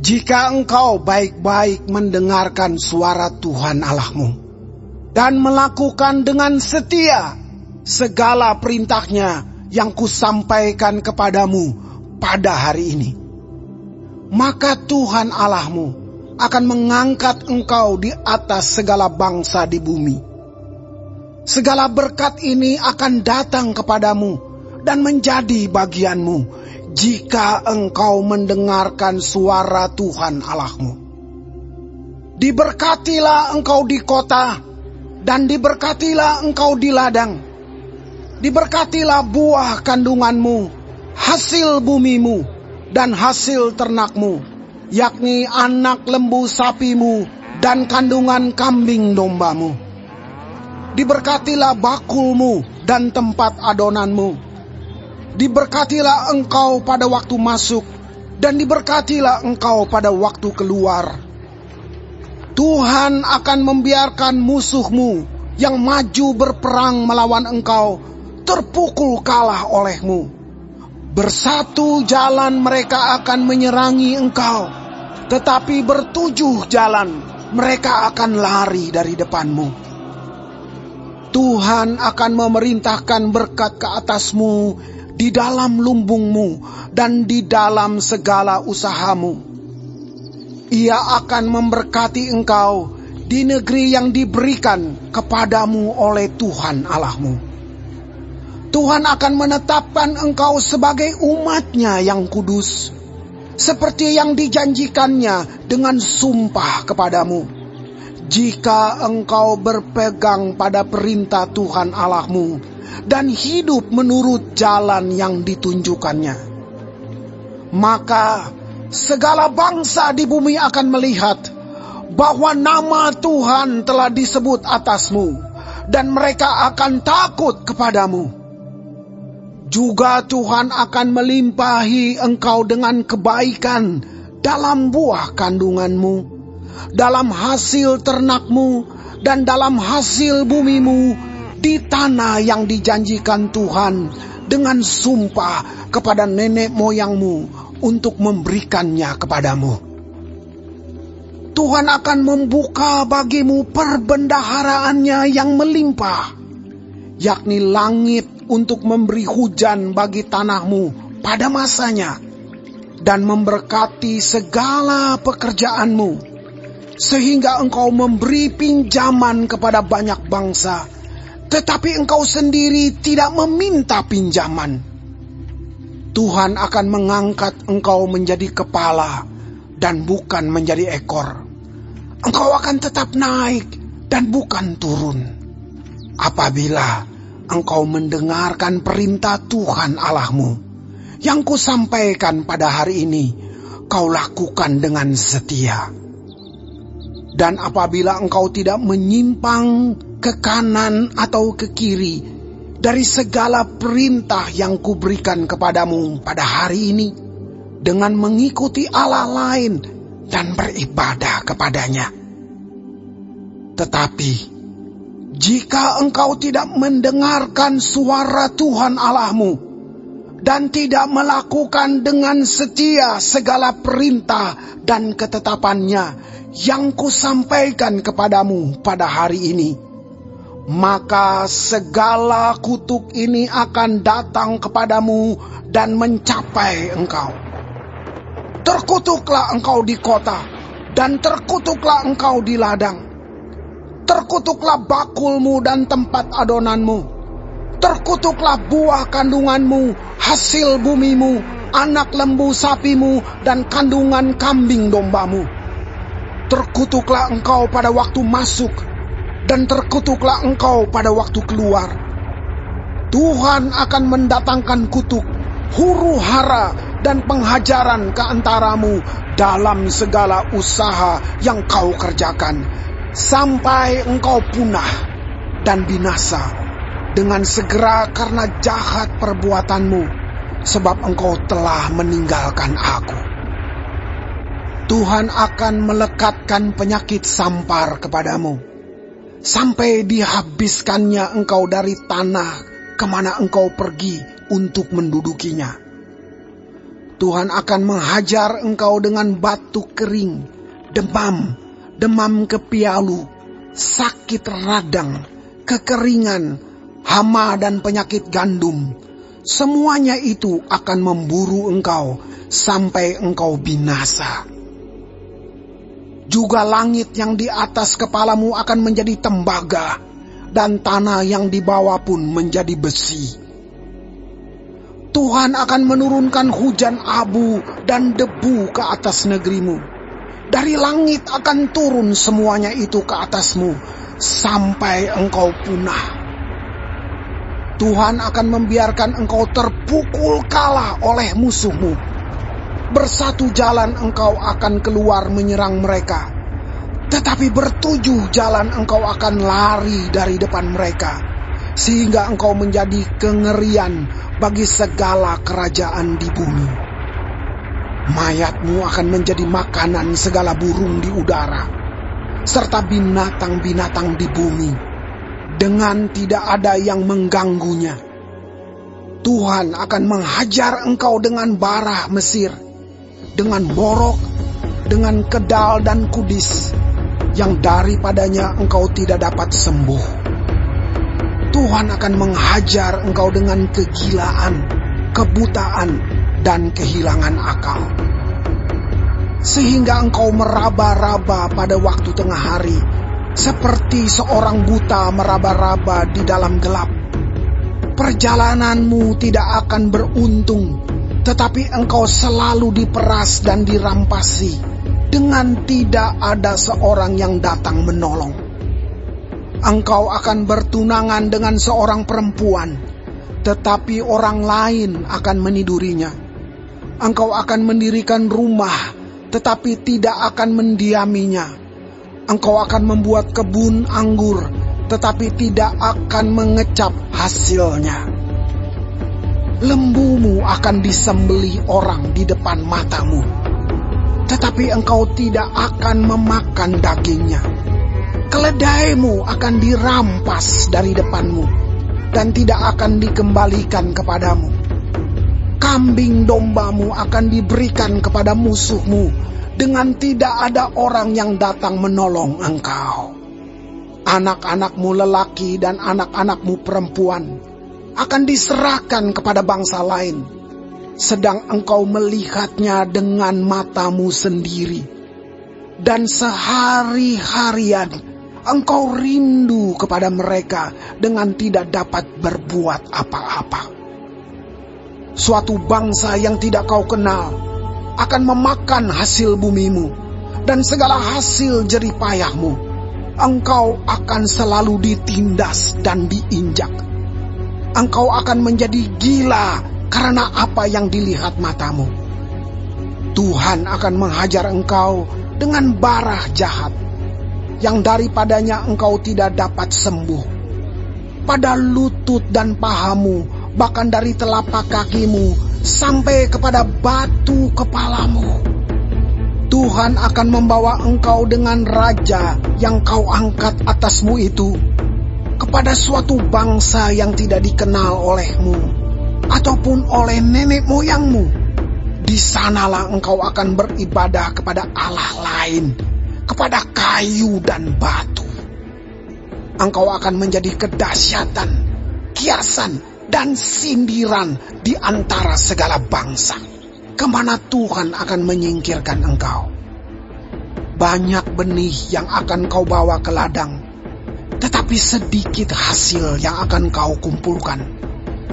Jika engkau baik-baik mendengarkan suara Tuhan Allahmu dan melakukan dengan setia segala perintahnya yang kusampaikan kepadamu pada hari ini, maka Tuhan Allahmu akan mengangkat engkau di atas segala bangsa di bumi. Segala berkat ini akan datang kepadamu dan menjadi bagianmu jika engkau mendengarkan suara Tuhan Allahmu. Diberkatilah engkau di kota dan diberkatilah engkau di ladang. Diberkatilah buah kandunganmu, hasil bumimu, dan hasil ternakmu, yakni anak lembu sapimu dan kandungan kambing dombamu. Diberkatilah bakulmu dan tempat adonanmu. Diberkatilah engkau pada waktu masuk, dan diberkatilah engkau pada waktu keluar. Tuhan akan membiarkan musuhmu yang maju berperang melawan engkau terpukul kalah olehmu. Bersatu jalan mereka akan menyerangi engkau, tetapi bertujuh jalan mereka akan lari dari depanmu. Tuhan akan memerintahkan berkat ke atasmu di dalam lumbungmu dan di dalam segala usahamu. Ia akan memberkati engkau di negeri yang diberikan kepadamu oleh Tuhan Allahmu. Tuhan akan menetapkan engkau sebagai umat-Nya yang kudus, seperti yang dijanjikannya dengan sumpah kepadamu, jika engkau berpegang pada perintah Tuhan Allahmu dan hidup menurut jalan yang ditunjukkannya. Maka segala bangsa di bumi akan melihat bahwa nama Tuhan telah disebut atasmu, dan mereka akan takut kepadamu. Juga Tuhan akan melimpahi engkau dengan kebaikan dalam buah kandunganmu, dalam hasil ternakmu, dan dalam hasil bumimu, di tanah yang dijanjikan Tuhan dengan sumpah kepada nenek moyangmu untuk memberikannya kepadamu. Tuhan akan membuka bagimu perbendaharaannya yang melimpah, yakni langit untuk memberi hujan bagi tanahmu pada masanya, dan memberkati segala pekerjaanmu, sehingga engkau memberi pinjaman kepada banyak bangsa, tetapi engkau sendiri tidak meminta pinjaman. Tuhan akan mengangkat engkau menjadi kepala dan bukan menjadi ekor. Engkau akan tetap naik dan bukan turun. Apabila engkau mendengarkan perintah Tuhan Allahmu yang kusampaikan pada hari ini, kau lakukan dengan setia. Dan apabila engkau tidak menyimpang ke kanan atau ke kiri dari segala perintah yang kuberikan kepadamu pada hari ini, dengan mengikuti Allah lain dan beribadah kepadanya. Tetapi jika engkau tidak mendengarkan suara Tuhan Allahmu dan tidak melakukan dengan setia segala perintah dan ketetapannya yang kusampaikan kepadamu pada hari ini, maka segala kutuk ini akan datang kepadamu dan mencapai engkau. Terkutuklah engkau di kota, dan terkutuklah engkau di ladang. Terkutuklah bakulmu dan tempat adonanmu. Terkutuklah buah kandunganmu, hasil bumimu, anak lembu sapimu, dan kandungan kambing dombamu. Terkutuklah engkau pada waktu masuk, dan terkutuklah engkau pada waktu keluar. Tuhan akan mendatangkan kutuk, huru hara, dan penghajaran ke antaramu dalam segala usaha yang kau kerjakan, sampai engkau punah dan binasa dengan segera karena jahat perbuatanmu, sebab engkau telah meninggalkan aku. Tuhan akan melekatkan penyakit sampar kepadamu, sampai dihabiskannya engkau dari tanah kemana engkau pergi untuk mendudukinya. Tuhan akan menghajar engkau dengan batuk kering, demam kepialu, sakit radang, kekeringan, hama dan penyakit gandum. Semuanya itu akan memburu engkau sampai engkau binasa. Juga langit yang di atas kepalamu akan menjadi tembaga, dan tanah yang di bawah pun menjadi besi. Tuhan akan menurunkan hujan abu dan debu ke atas negerimu. Dari langit akan turun semuanya itu ke atasmu, sampai engkau punah. Tuhan akan membiarkan engkau terpukul kalah oleh musuhmu. Bersatu jalan engkau akan keluar menyerang mereka, tetapi bertujuh jalan engkau akan lari dari depan mereka, sehingga engkau menjadi kengerian bagi segala kerajaan di bumi. Mayatmu akan menjadi makanan segala burung di udara, serta binatang-binatang di bumi, dengan tidak ada yang mengganggunya. Tuhan akan menghajar engkau dengan bara Mesir, dengan borok, dengan kedal dan kudis, yang daripadanya engkau tidak dapat sembuh. Tuhan akan menghajar engkau dengan kegilaan, kebutaan, dan kehilangan akal, sehingga engkau meraba-raba pada waktu tengah hari, seperti seorang buta meraba-raba di dalam gelap. Perjalananmu tidak akan beruntung, tetapi engkau selalu diperas dan dirampasi, dengan tidak ada seorang yang datang menolong. Engkau akan bertunangan dengan seorang perempuan, tetapi orang lain akan menidurinya. Engkau akan mendirikan rumah, tetapi tidak akan mendiaminya. Engkau akan membuat kebun anggur, tetapi tidak akan mengecap hasilnya. Lembumu akan disembelih orang di depan matamu, tetapi engkau tidak akan memakan dagingnya. Keledaimu akan dirampas dari depanmu, dan tidak akan dikembalikan kepadamu. Kambing dombamu akan diberikan kepada musuhmu, dengan tidak ada orang yang datang menolong engkau. Anak-anakmu lelaki dan anak-anakmu perempuan akan diserahkan kepada bangsa lain, sedang engkau melihatnya dengan matamu sendiri. Dan sehari-harian engkau rindu kepada mereka dengan tidak dapat berbuat apa-apa. Suatu bangsa yang tidak kau kenal akan memakan hasil bumimu dan segala hasil jerih payahmu. Engkau akan selalu ditindas dan diinjak. Engkau akan menjadi gila karena apa yang dilihat matamu. Tuhan akan menghajar engkau dengan bara jahat, yang daripadanya engkau tidak dapat sembuh. Pada lutut dan pahamu, bahkan dari telapak kakimu, sampai kepada batu kepalamu. Tuhan akan membawa engkau dengan raja yang kau angkat atasmu itu, kepada suatu bangsa yang tidak dikenal olehmu, ataupun oleh nenek moyangmu. Di sanalah engkau akan beribadah kepada Allah lain, kepada kayu dan batu. Engkau akan menjadi kedahsyatan, kiasan, dan sindiran di antara segala bangsa, kemana Tuhan akan menyingkirkan engkau. Banyak benih yang akan kau bawa ke ladang, tetapi sedikit hasil yang akan kau kumpulkan,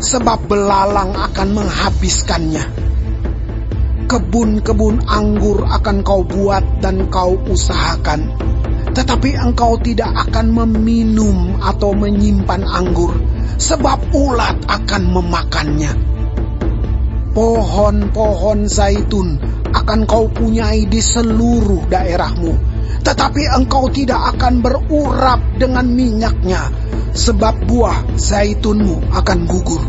sebab belalang akan menghabiskannya. Kebun-kebun anggur akan kau buat dan kau usahakan, tetapi engkau tidak akan meminum atau menyimpan anggur, sebab ulat akan memakannya. Pohon-pohon zaitun akan kau punyai di seluruh daerahmu, tetapi engkau tidak akan berurap dengan minyaknya, sebab buah zaitunmu akan gugur.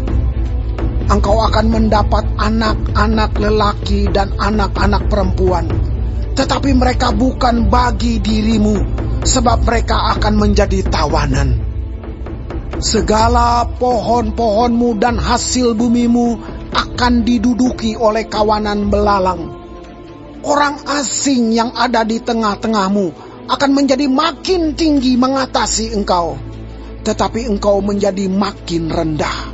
Engkau akan mendapat anak-anak lelaki dan anak-anak perempuan, tetapi mereka bukan bagi dirimu, sebab mereka akan menjadi tawanan. Segala pohon-pohonmu dan hasil bumimu akan diduduki oleh kawanan belalang. Orang asing yang ada di tengah-tengahmu akan menjadi makin tinggi mengatasi engkau, tetapi engkau menjadi makin rendah.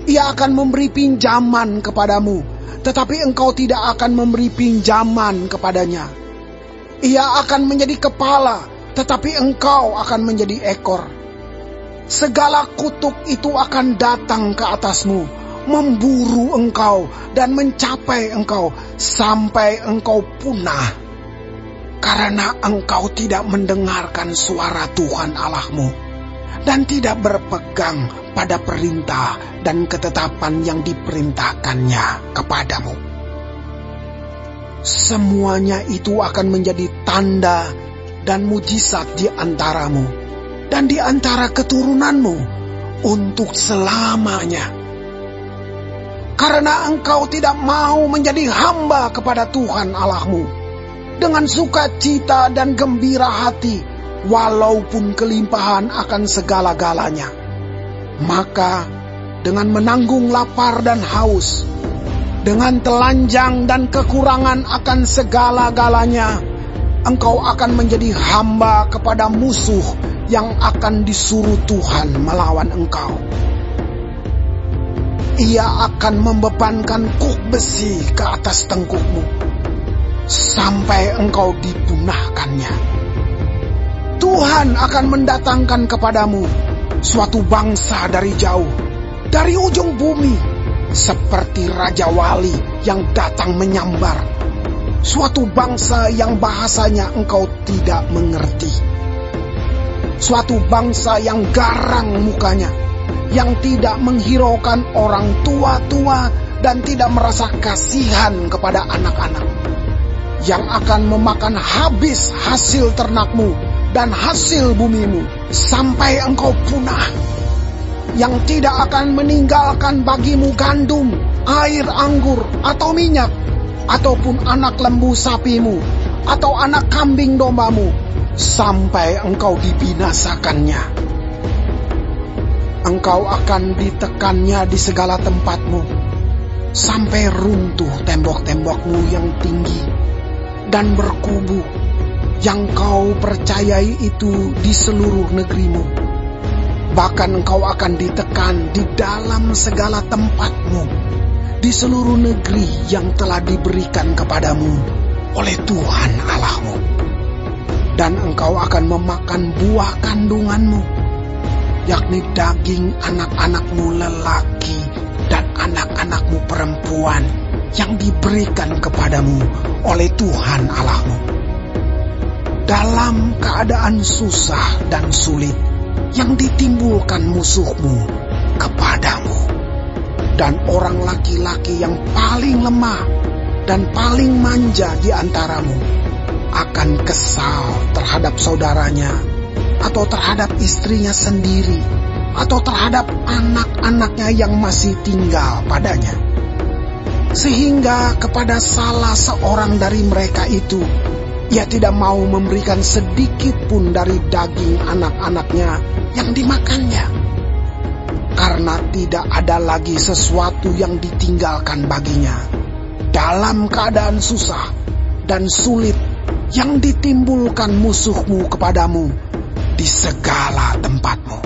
Ia akan memberi pinjaman kepadamu, tetapi engkau tidak akan memberi pinjaman kepadanya. Ia akan menjadi kepala, tetapi engkau akan menjadi ekor. Segala kutuk itu akan datang ke atasmu, memburu engkau dan mencapai engkau sampai engkau punah, karena engkau tidak mendengarkan suara Tuhan Allahmu dan tidak berpegang pada perintah dan ketetapan yang diperintahkannya kepadamu. Semuanya itu akan menjadi tanda dan mujizat di antaramu dan di antara keturunanmu untuk selamanya. Karena engkau tidak mau menjadi hamba kepada Tuhan Allahmu dengan sukacita dan gembira hati, walaupun kelimpahan akan segala-galanya. Maka dengan menanggung lapar dan haus, dengan telanjang dan kekurangan akan segala-galanya, engkau akan menjadi hamba kepada musuh yang akan disuruh Tuhan melawan engkau. Ia akan membebankan kuk besi ke atas tengkukmu, sampai engkau dipunahkannya. Tuhan akan mendatangkan kepadamu suatu bangsa dari jauh, dari ujung bumi, seperti Raja Wali yang datang menyambar. Suatu bangsa yang bahasanya engkau tidak mengerti. Suatu bangsa yang garang mukanya, yang tidak menghiraukan orang tua-tua dan tidak merasa kasihan kepada anak-anak, yang akan memakan habis hasil ternakmu dan hasil bumimu sampai engkau punah, yang tidak akan meninggalkan bagimu gandum, air anggur atau minyak, ataupun anak lembu sapimu atau anak kambing dombamu, sampai engkau dibinasakannya. Engkau akan ditekannya di segala tempatmu, sampai runtuh tembok-tembokmu yang tinggi dan berkubu, yang kau percayai itu di seluruh negerimu. Bahkan engkau akan ditekan di dalam segala tempatmu, di seluruh negeri yang telah diberikan kepadamu oleh Tuhan Allahmu. Dan engkau akan memakan buah kandunganmu, yakni daging anak-anakmu lelaki dan anak-anakmu perempuan yang diberikan kepadamu oleh Tuhan Allahmu. Dalam keadaan susah dan sulit yang ditimbulkan musuhmu kepadamu, dan orang laki-laki yang paling lemah dan paling manja di antaramu akan kesal terhadap saudaranya, atau terhadap istrinya sendiri, atau terhadap anak-anaknya yang masih tinggal padanya, sehingga kepada salah seorang dari mereka itu ia tidak mau memberikan sedikit pun dari daging anak-anaknya yang dimakannya, karena tidak ada lagi sesuatu yang ditinggalkan baginya dalam keadaan susah dan sulit yang ditimbulkan musuhmu kepadamu di segala tempatmu.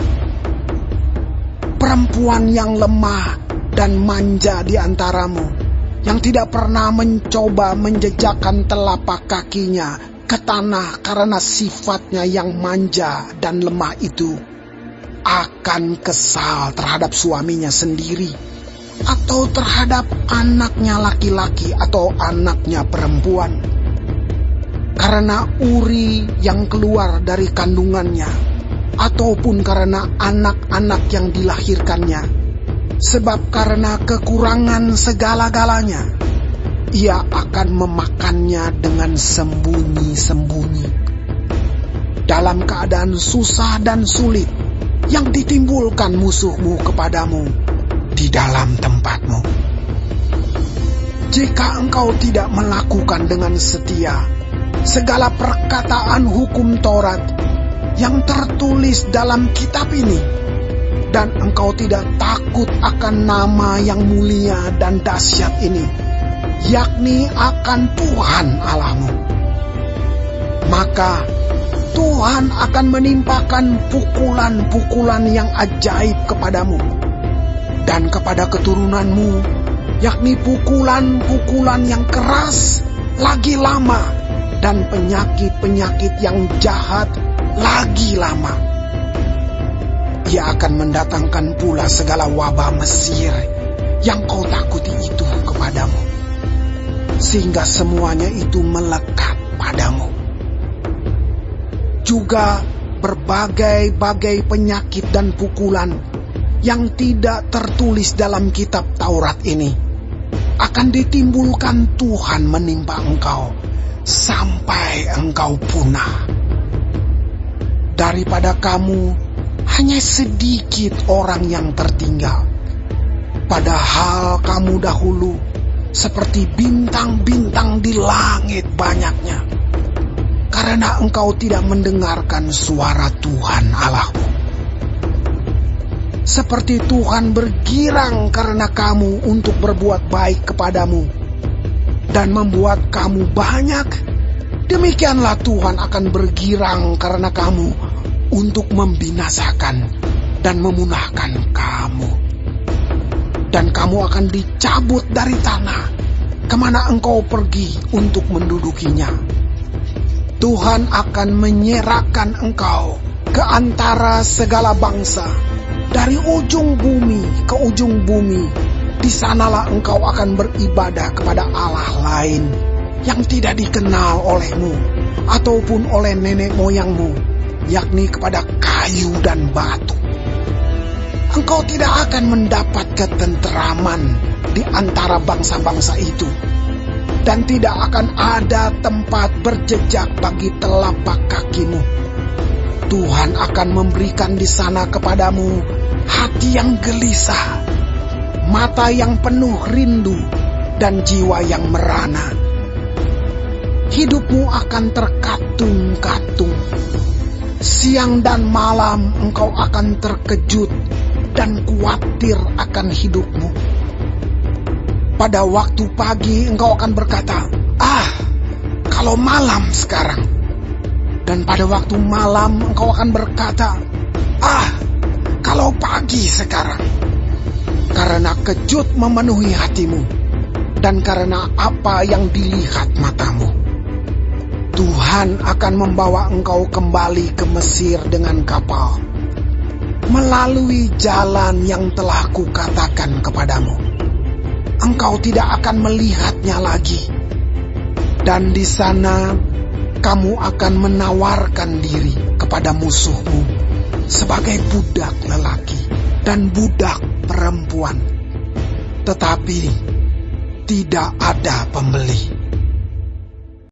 Perempuan yang lemah dan manja di antaramu, yang tidak pernah mencoba menjejakkan telapak kakinya ke tanah karena sifatnya yang manja dan lemah itu, akan kesal terhadap suaminya sendiri, atau terhadap anaknya laki-laki atau anaknya perempuan, karena uri yang keluar dari kandungannya, ataupun karena anak-anak yang dilahirkannya, sebab karena kekurangan segala-galanya, ia akan memakannya dengan sembunyi-sembunyi. Dalam keadaan susah dan sulit yang ditimbulkan musuhmu kepadamu di dalam tempatmu. Jika engkau tidak melakukan dengan setia segala perkataan hukum Taurat yang tertulis dalam kitab ini, dan engkau tidak takut akan nama yang mulia dan dahsyat ini, yakni akan Tuhan Allahmu, maka Tuhan akan menimpakan pukulan-pukulan yang ajaib kepadamu dan kepada keturunanmu, yakni pukulan-pukulan yang keras lagi lama dan penyakit-penyakit yang jahat lagi lama. Ia akan mendatangkan pula segala wabah Mesir yang kau takuti itu kepadamu, sehingga semuanya itu melekat padamu. Juga berbagai-bagai penyakit dan pukulan yang tidak tertulis dalam kitab Taurat ini akan ditimbulkan Tuhan menimpa engkau sampai engkau punah. Daripada kamu hanya sedikit orang yang tertinggal, padahal kamu dahulu seperti bintang-bintang di langit banyaknya, karena engkau tidak mendengarkan suara Tuhan Allahmu. Seperti Tuhan bergirang karena kamu untuk berbuat baik kepadamu dan membuat kamu banyak, demikianlah Tuhan akan bergirang karena kamu untuk membinasakan dan memunahkan kamu. Dan kamu akan dicabut dari tanah kemana engkau pergi untuk mendudukinya. Tuhan akan menyerahkan engkau ke antara segala bangsa, dari ujung bumi ke ujung bumi. Di sanalah engkau akan beribadah kepada Allah lain yang tidak dikenal olehmu ataupun oleh nenek moyangmu, yakni kepada kayu dan batu. Engkau tidak akan mendapat ketenteraman di antara bangsa-bangsa itu, dan tidak akan ada tempat berjejak bagi telapak kakimu. Tuhan akan memberikan di sana kepadamu hati yang gelisah, mata yang penuh rindu, dan jiwa yang merana. Hidupmu akan terkatung-katung. Siang dan malam engkau akan terkejut dan khawatir akan hidupmu. Pada waktu pagi engkau akan berkata, kalau malam sekarang. Dan pada waktu malam engkau akan berkata, kalau pagi sekarang. Karena kejut memenuhi hatimu, dan karena apa yang dilihat matamu. Tuhan akan membawa engkau kembali ke Mesir dengan kapal, melalui jalan yang telah kukatakan kepadamu. Engkau tidak akan melihatnya lagi. Dan di sana kamu akan menawarkan diri kepada musuhmu sebagai budak lelaki dan budak perempuan, tetapi tidak ada pembeli.